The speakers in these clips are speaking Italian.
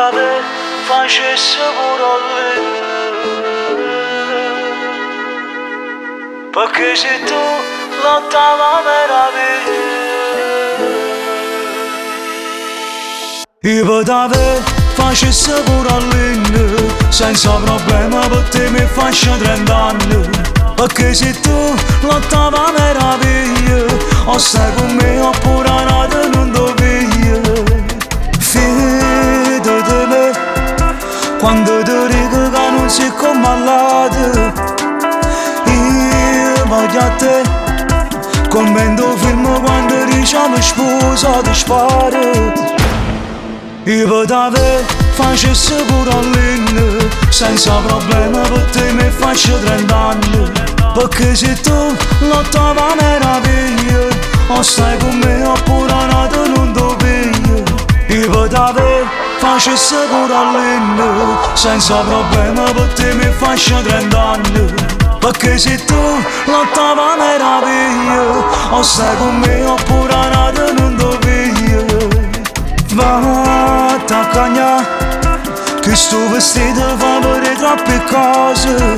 poteva facesse pure lui, perché se tu lottava meraviglia. Io poteva facesse pure lui, senza problema per te mi faccio 30 anni, perché se tu lottava meraviglia, o stai con me oppure nato non ti piglio. Fidati di me quando ti dico che non sei come all'altro. Io voglio a te come in un film quando diciamo sposati sparo. Io potevo facesse pure all'inno, senza problema per te mi faccio 30 anni, perché se tu lottava meraviglia, o stai con me oppure nato non ti piglio. Io potevo facesse pure all'inno, senza problema per te mi faccio 30 anni, perché se tu lottava meraviglia, o stai con me oppure nato non ti piglio. Vatti a cagnà, che sto vestito fa vedere troppe cose,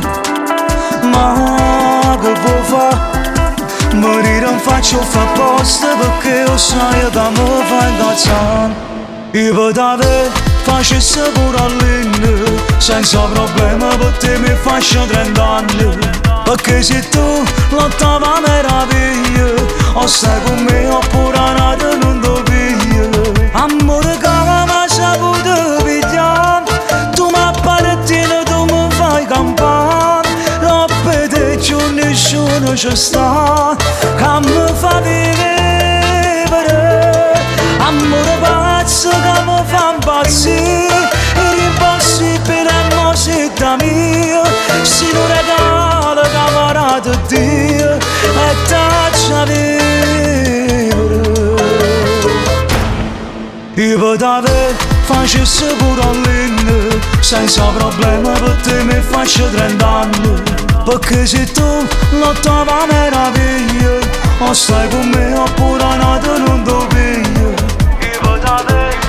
ma che può fare? Morire in faccia o fa apposta, perché io sai che mi fa incazzare. Io potevo facesse pure all'inno, senza problema per te mi faccio 30 anni, perché se tu lottava meraviglia, o stai con me oppure nato non ti piglio. Amore che mi saputo pigliare, tu mi appartieni, tu mi fai campare, non per giù nessuno ci sta, che mi fa vivere. Amore pazzo che mi fa impazzire, è impossibile non sei da mio, se non regalo che mi ha dato Dio e taccia vivere. Io potevo facesse pure all'inno, senza problema per te mi faccio 30 anni, perché se tu lottava meraviglia, o stai con me oppure nato non ti piglio. Io potevo